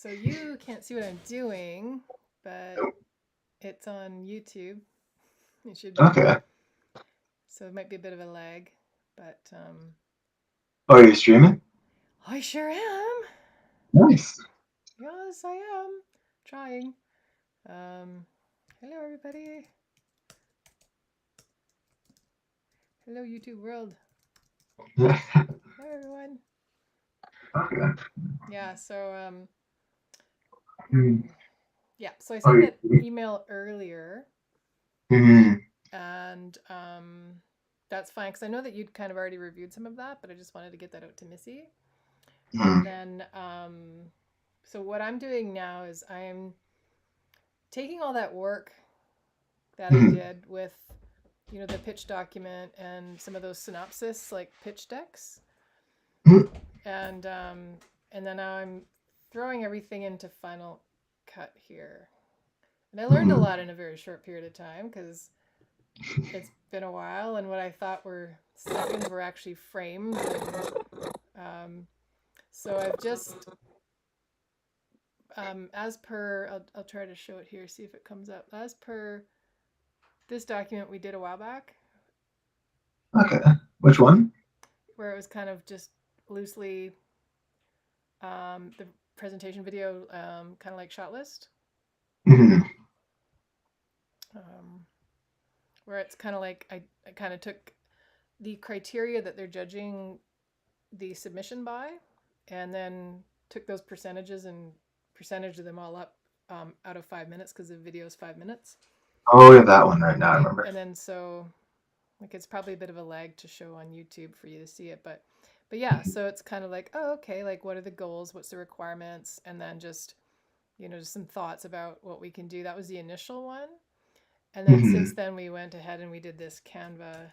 So you can't see what I'm doing, but it's on YouTube. It should be. Okay. So it might be a bit of a lag, but Oh, are you streaming? I sure am. Nice. Yes, I am. Trying. Um, Hello, everybody. Hello, YouTube world. Yeah. Hello, everyone. Okay. Yeah, so, Mm. yeah, so I Oh, sent that email earlier, mm, and that's fine because I know that you'd kind of already reviewed some of that, but I just wanted to get that out to Missy. And mm, then, so what I'm doing now is I'm taking all that work that I mm, did with, the pitch document and some of those synopsis like pitch decks, mm, and then now I'm throwing everything into Final Cut here. And I learned a mm, lot in a very short period of time because it's been a while, and what I thought were seconds were actually frames, and so I've just as per, I'll try to show it here, see if it comes up. As per this document we did a while back, okay. Which one? where it was kind of just loosely the presentation video, kind of like shot list, Mm, um, where it's kind of like I kind of took the criteria that they're judging the submission by, and then took those percentages and percentage them all up out of 5 minutes because the video is 5 minutes. oh, yeah, that one right now. I Right, remember. and then so like it's probably a bit of a lag to show on YouTube for you to see it, but yeah, so it's kind of like, oh, okay, like what are the goals, what's the requirements, and then just just some thoughts about what we can do. That was the initial one, and then since Mm, then we went ahead and we did this Canva.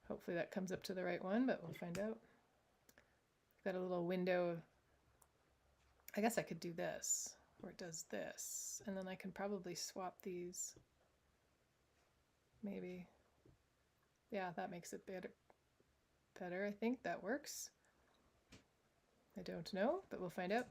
Hopefully that comes up to the right one, but we'll find out. Got a little window of, I guess I could do this where it does this, and then I can probably swap these. Maybe, yeah, that makes it better. I think that works. I don't know, but we'll find out.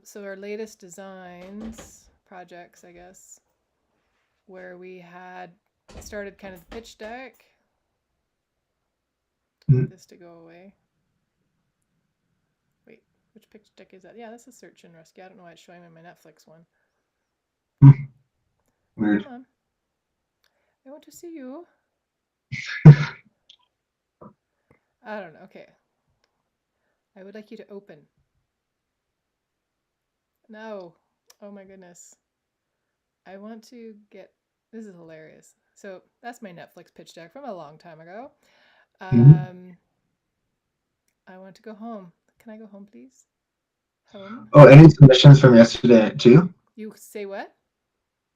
So our latest designs, projects, I guess, where we had started kind of the pitch deck. mm, This to go away. Wait, which pitch deck is that? Yeah, that's a Search and Rescue. I don't know why it's showing me my Netflix one. mm. Come Weird. on, I want to see you. I don't know. Okay, I would like you to open. No. Oh my goodness. I want to get. This is hilarious. So that's my Netflix pitch deck from a long time ago. Mm. Um, I want to go home. Can I go home, please? Home. Oh, any submissions from yesterday too? You say what?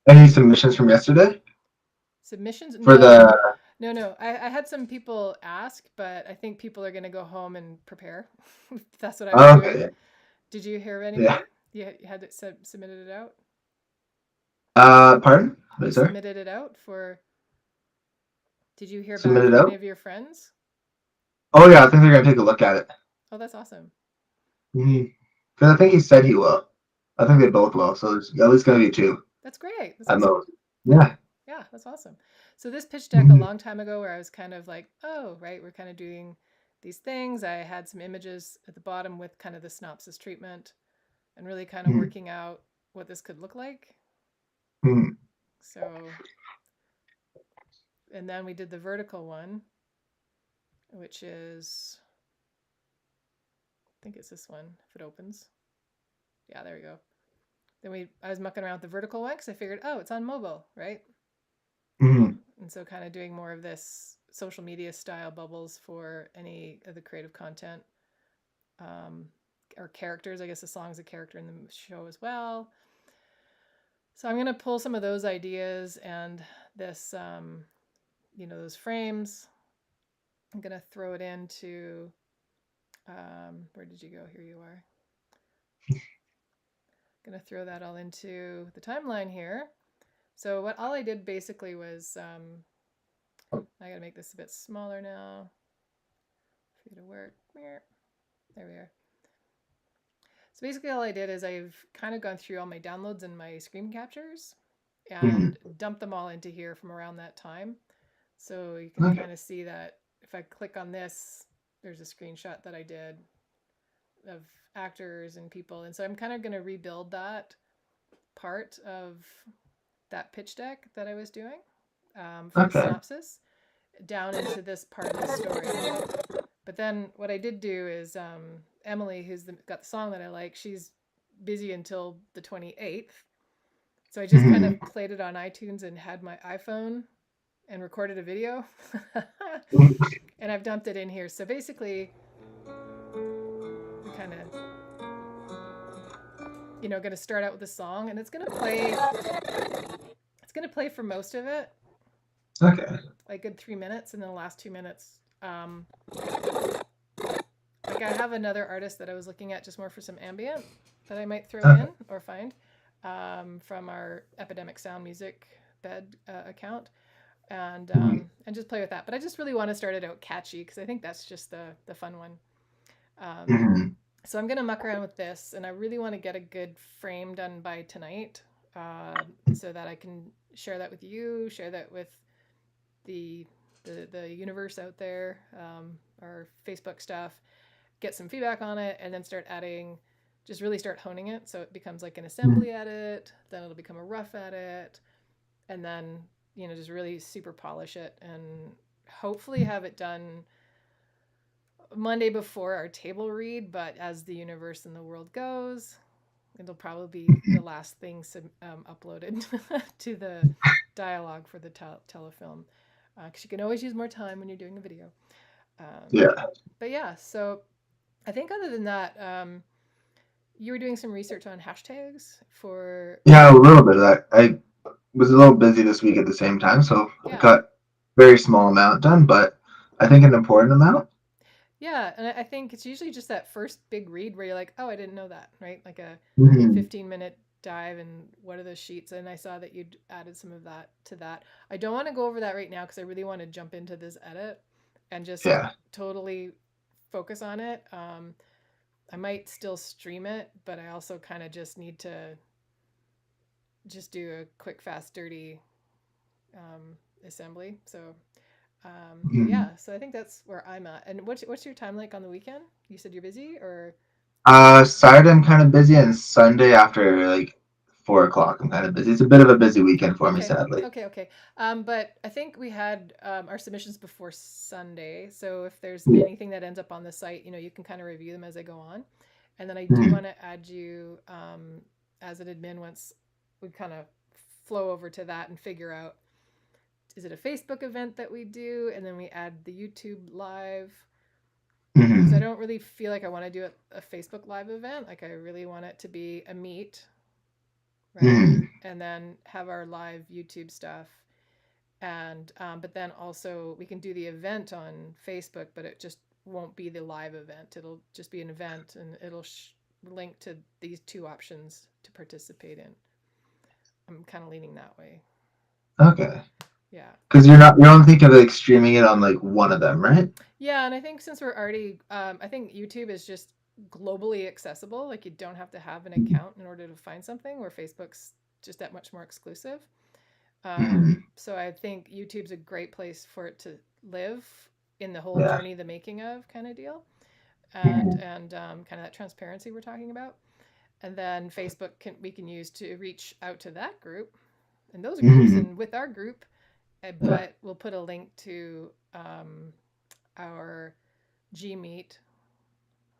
Any submissions from yesterday Submissions? for No, the? no, no. I had some people ask, but I think people are going to go home and prepare. That's what I was Oh, doing. okay. Did you hear of Yeah. anybody? You had it submitted it out? Pardon? You Wait, sorry. submitted it out for. Did you hear back Submitted from any out? of your friends? Oh, yeah. I think they're gonna take a look at it. Oh, that's awesome. Because I think he said he will. I think Oh, they both will. So there's at least gonna be two that's great. That's at awesome. most. Yeah. Yeah, that's awesome. So this pitch deck a Mhm, long time ago where I was kind of like, oh, right, we're kind of doing these things. I had some images at the bottom with kind of the synopsis treatment and really kind of mhm, working out what this could look like. mhm, So, and then we did the vertical one, which is, I think it's this one if it opens. Yeah, there we go. Then I was mucking around with the vertical one because I figured, oh, it's on mobile, right? mhm, And so kind of doing more of this social media style bubbles for any of the creative content, um, or characters. I guess the song's a character in the show as well. So I'm going to pull some of those ideas and this, those frames. I'm going to throw it into, where did you go? Here you are. Going to throw that all into the timeline here. So all I did basically was, I got to make this a bit smaller now for you to work. There we are. So basically, all I did is I've kind of gone through all my downloads and my screen captures Mhm. and dumped them all into here from around that time. So you can Okay. kind of see that if I click on this, there's a screenshot that I did of actors and people. And so I'm kind of going to rebuild that part of that pitch deck that I was doing for the Okay. synopsis down into this part of the story. But then what I did do is Emily, got the song that I like, she's busy until the 28th. So I just kind Mhm. of played it on iTunes and had my iPhone and recorded a video. And I've dumped it in here. So basically, we kind of, going to start out with a song and it's going to play. It's going to play for most of it, Okay. like good 3 minutes, and then the last 2 minutes. Like I have another artist that I was looking at just more for some ambient that I might throw Okay. in or find from our Epidemic Sound Music bed account, Mhm. and just play with that. But I just really want to start it out catchy because I think that's just the fun one. Um, Mhm. so I'm gonna muck around with this, and I really want to get a good frame done by tonight, so that I can share that with you, share that with the the universe out there, our Facebook stuff, get some feedback on it, and then start adding, just really start honing it so it becomes like an Mhm. assembly edit, then it'll become a rough edit, and then just really super polish it and hopefully have it done Monday before our table read. But as the universe and the world goes, it'll probably be the last thing uploaded to the dialogue for the telefilm, because you can always use more time when you're doing a video. um, Yeah. but yeah, so I think other than that, you were doing some research on hashtags for. Yeah, a little bit of that. I was a little busy this week at the same time, so I Yeah. got very small amount done, but I think an important amount. Yeah, and I think it's usually just that first big read where you're like, oh, I didn't know that, right? Like a Mhm. 15-minute dive and what are those sheets? And I saw that you'd added some of that to that. I don't want to go over that right now because I really want to jump into this edit and just Yeah. totally focus on it. I might still stream it, but I also kind of just need to just do a quick, fast, dirty assembly. So, but Mhm. yeah, so I think that's where I'm at. And what's your time like on the weekend? You said you're busy, or Saturday I'm kind of busy, and Sunday after like 4 o'clock I'm kind of busy. It's a bit of a busy weekend for me, okay, sadly. okay. But I think we had our submissions before Sunday, so if there's Yeah. anything that ends up on the site, you can kind of review them as they go on. And then I do Mhm. want to add you as an admin once we kind of flow over to that and figure out, is it a Facebook event that we do, and then we add the YouTube live, because I Mhm. don't really feel like I want to do a Facebook live event. Like I really want it to be a meet, right? Mhm. And then have our live YouTube stuff. And but then also we can do the event on Facebook, but it just won't be the live event. It'll just be an event, and it'll link to these two options to participate in. I'm kind of leaning that way. Okay. Yeah. Because you don't think of like streaming it on like one of them, right? Yeah, and I think since we're already, I think YouTube is just globally accessible. Like you don't have to have an account in order to find something, where Facebook's just that much more exclusive. Mhm. So I think YouTube's a great place for it to live in the whole Yeah. journey, the making of kind of deal, Mhm. and kind of that transparency we're talking about. And then Facebook we can use to reach out to that group and those groups Mhm. and with our group, Yeah. but we'll put a link to our G Meet,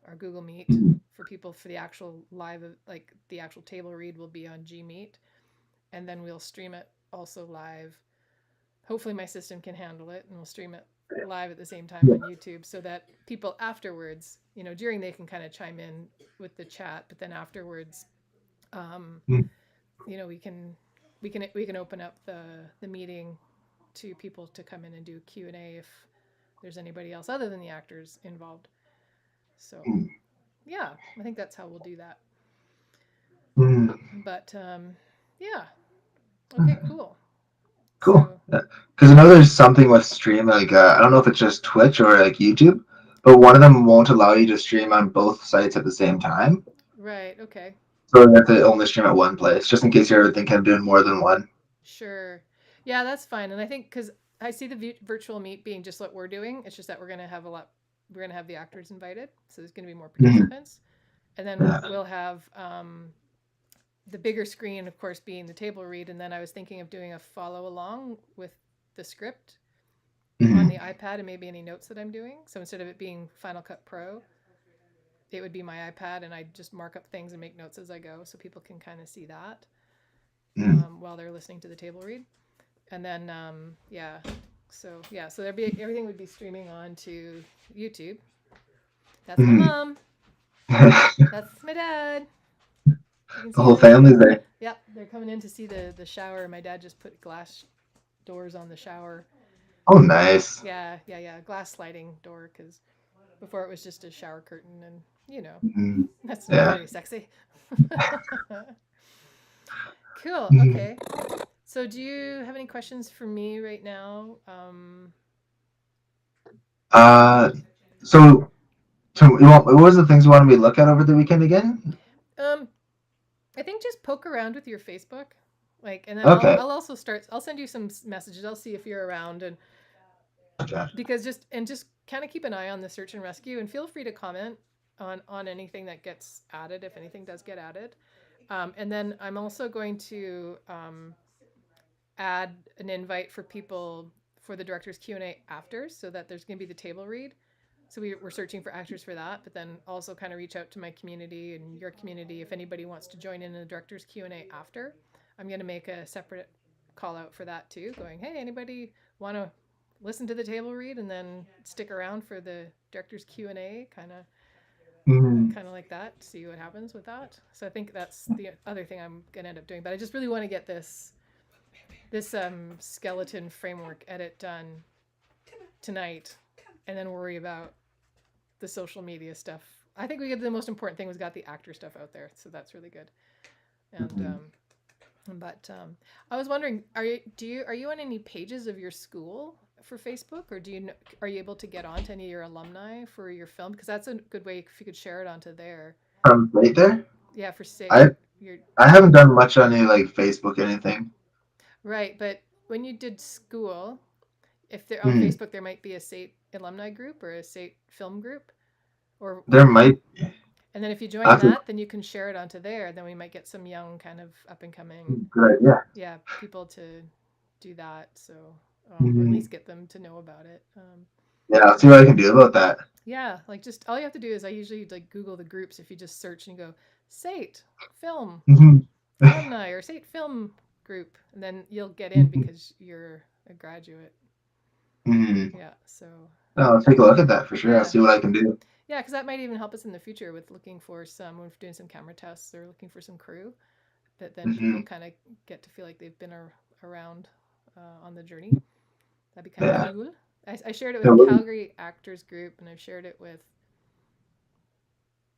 our Google Meet, Mhm. for people for the actual live, like the actual table read will be on G Meet, and then we'll stream it also live. Hopefully, my system can handle it, and we'll stream it live at the same time Yeah. on YouTube so that people afterwards, during they can kind of chime in with the chat, but then afterwards, um, Mhm. we can open up the meeting to people to come in and do Q&A if there's anybody else other than the actors involved. So yeah, I think that's how we'll do that. Mhm. But yeah, okay, cool. Cool. So Because I know there's something with stream, like I don't know if it's just Twitch or like YouTube, but one of them won't allow you to stream on both sites at the same time. Right. Okay. So you have to only stream at one place, just in case you're ever thinking of doing more than one. Sure. Yeah, that's fine. And I think because I see the virtual meet being just what we're doing, it's just that we're going to have the actors invited. So there's going to be more Mhm. participants. And then Yeah. we'll have the bigger screen, of course, being the table read. And then I was thinking of doing a follow along with the script on the Mhm. iPad and maybe any notes that I'm doing. So instead of it being Final Cut Pro, it would be my iPad and I just mark up things and make notes as I go so people can kind of see that Mhm. while they're listening to the table read. And then, so there'd be everything would be streaming on to YouTube. That's my Mhm. mom. That's my dad. You can The see whole them. family's there. Yep, they're coming in to see the shower. My dad just put glass doors on the shower. Oh, nice. Yeah. Glass sliding door because before it was just a shower curtain, and Mhm. that's not Yeah. very sexy. Cool. Mhm. Okay. So, do you have any questions for me right now? Uh, so, what was the things you wanted me to look at over the weekend again? Um, I think just poke around with your Facebook, like, and then Okay. I'll also start. I'll send you some messages. I'll see if you're around, and Okay. because just kind of keep an eye on the search and rescue, and feel free to comment on anything that gets added if anything does get added. And then I'm also going to add an invite for people for the director's Q&A after, so that there's going to be the table read. So we're searching for actors for that, but then also kind of reach out to my community and your community if anybody wants to join in the director's Q&A after. I'm going to make a separate call out for that too, going, hey, anybody want to listen to the table read and then stick around for the director's Q&A, Mhm. kind of like that, see what happens with that. So I think that's the other thing I'm going to end up doing, but I just really want to get this skeleton framework edit done tonight and then worry about the social media stuff. I think we get the most important thing was got the actor stuff out there, so that's really good. And Mhm. I was wondering, are you on any pages of your school for Facebook, or are you able to get onto any of your alumni for your film? Because that's a good way if you could share it onto there. Right there. Yeah, for I SAIT, your I haven't done much on any like Facebook anything. right. But when you did school, if they're on Mhm. Facebook, there might be a SAIT alumni group or a SAIT film group, or There might. and then if you I join have to. that, then you can share it onto there. Then we might get some young, kind of up and coming, Good idea. yeah, people to do that. So, or at Mhm. least get them to know about it. Yeah, I'll see what I can do about that. Yeah, like just all you have to do is I usually like Google the groups. If you just search and you go SAIT film Mhm. alumni or SAIT film group, and then you'll get in Mhm. because you're a graduate. Mhm. Yeah. So I'll take a look at that for sure. I'll yeah, see what I can do. yeah, because that might even help us in the future with looking for some when we're doing some camera tests or looking for some crew. That then people Mhm. kind of get to feel like they've been around on the journey. That'd be kind of Yeah. cool. I shared it It with would. Calgary Actors Group, and I've shared it with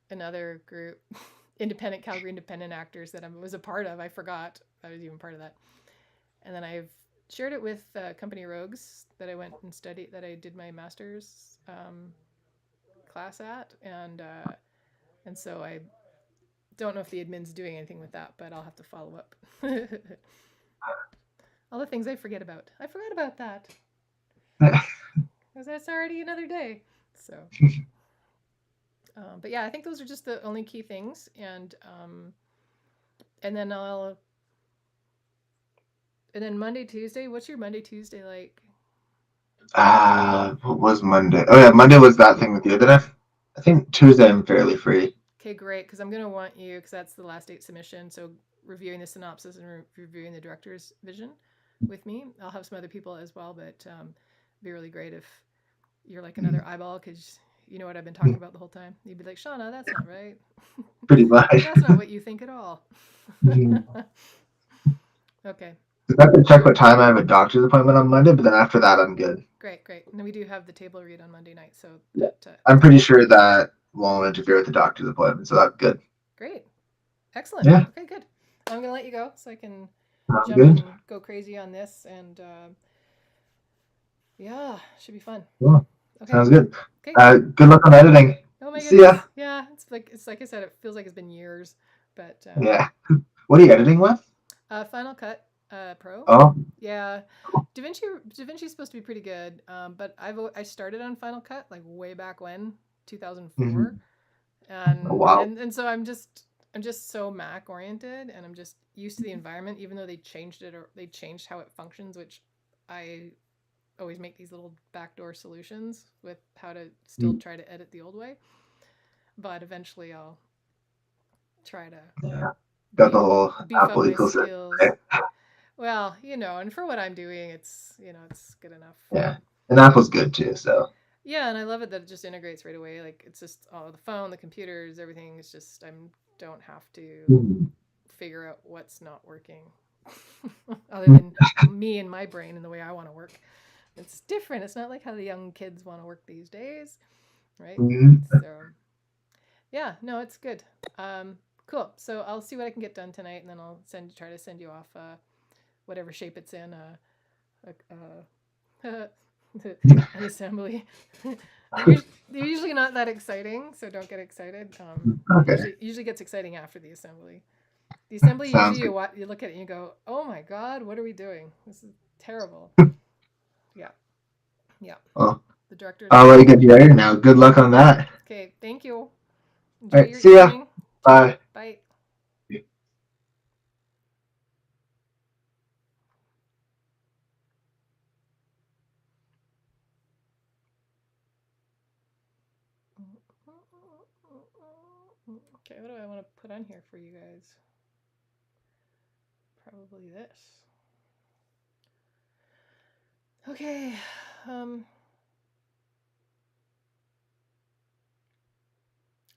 another group, Independent Calgary Independent Actors, that I was a part of. I forgot I was even part of that. And then I've shared it with Company Rogues that I went and studied, that I did my master's class at, and so I don't know if the admin's doing anything with that, but I'll have to follow up. All the things I forget about. I forgot about that because that's already another day. So, but yeah, I think those are just the only key things, and then Monday Tuesday. What's your Monday Tuesday like? What was Monday? Oh yeah, Monday was that thing with you. Then I think Tuesday I'm fairly free. Okay, great. Because I'm gonna want you because that's the last date submission. So reviewing the synopsis and reviewing the director's vision with me. I'll have some other people as well, but it'd be really great if you're like another eyeball because you know what I've been talking about the whole time. You'd be like, Shauna, that's not right. Pretty much. That's not what you think at all. Mhm. Okay, I have to check what time I have a doctor's appointment on Monday, but then after that I'm good. great. And then we do have the table read on Monday night, so Yeah. that I'm pretty sure that won't interfere with the doctor's appointment, so that's good. great, excellent. Yeah, Okay, good. I'm gonna let you go so I can sounds jump good. and go crazy on this, and yeah, should be fun. Cool. Okay, Sounds good. okay. Good luck on editing. Oh my See ya. goodness. Yeah, it's like I said, it feels like it's been years, but Yeah. What are you editing with? Final Cut Pro. Oh, Yeah, DaVinci's supposed to be pretty good, but I started on Final Cut like way back when, 2004, mhm. Oh, and wow. and and so I'm just so Mac oriented, and I'm just used to the environment, even though they changed it or they changed how it functions, which I always make these little backdoor solutions with how to still Mm, try to edit the old way. But eventually, I'll try to yeah. Got the beef whole beef up Apple my ecosystem. skills. Right? Well, and for what I'm doing, it's good enough. Yeah. And Apple's good too. So. Yeah, and I love it that it just integrates right away. Like it's just the phone, the computers, everything is just I don't have to Mhm. figure out what's not working, other than me and my brain and the way I want to work. It's different. It's not like how the young kids want to work these days, right? Mhm. So yeah, no, it's good. Cool. So I'll see what I can get done tonight, and then I'll try to send you off whatever shape it's in. An assembly. They're usually not that exciting, so don't get excited. Okay. Usually gets exciting after the assembly. The assembly Sounds usually good. you look at it and you go, "Oh my god, what are we doing? This is terrible." Yeah, yeah. Well, The director's I'll let like, you get your now. Good luck on that. "Okay, thank you. All Enjoy right. your See ya. evening. Okay, Bye. bye." Okay, what do I want to put on here for you guys? Probably this. Okay.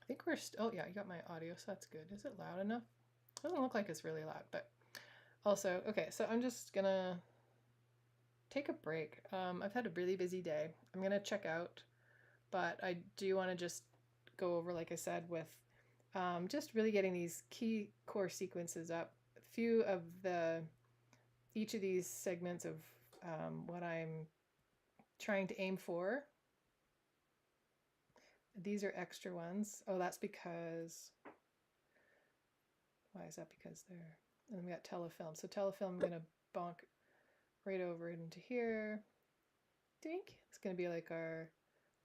I think we're oh yeah, you got my audio, so that's good. Is it loud enough? Doesn't look like it's really loud, but also okay. So I'm just gonna take a break. I've had a really busy day. I'm gonna check out, but I do want to just go over, like I said, with just really getting these key core sequences up. A few of each of these segments of what I'm trying to aim for. These are extra ones. Oh, that's because. Why is that? Because they're. And then we got telefilm. So telefilm, I'm gonna bonk right over into here. Dink. It's gonna be like our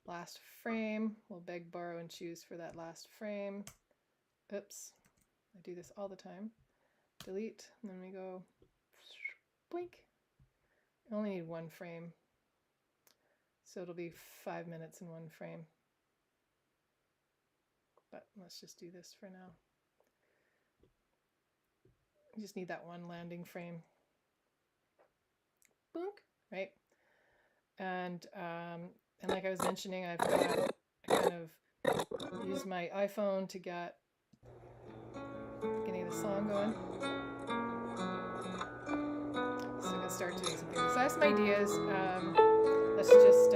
last frame. We'll beg, borrow, and choose for that last frame. Oops. I do this all the time. Delete. And then we go blink. I only need one frame. So it'll be 5 minutes in one frame. But let's just do this for now. You just need that one landing frame. Boink, right? And like I was mentioning, I kind of use my iPhone to get getting the song going. So I'm gonna start doing some things. So I have some ideas. Let's just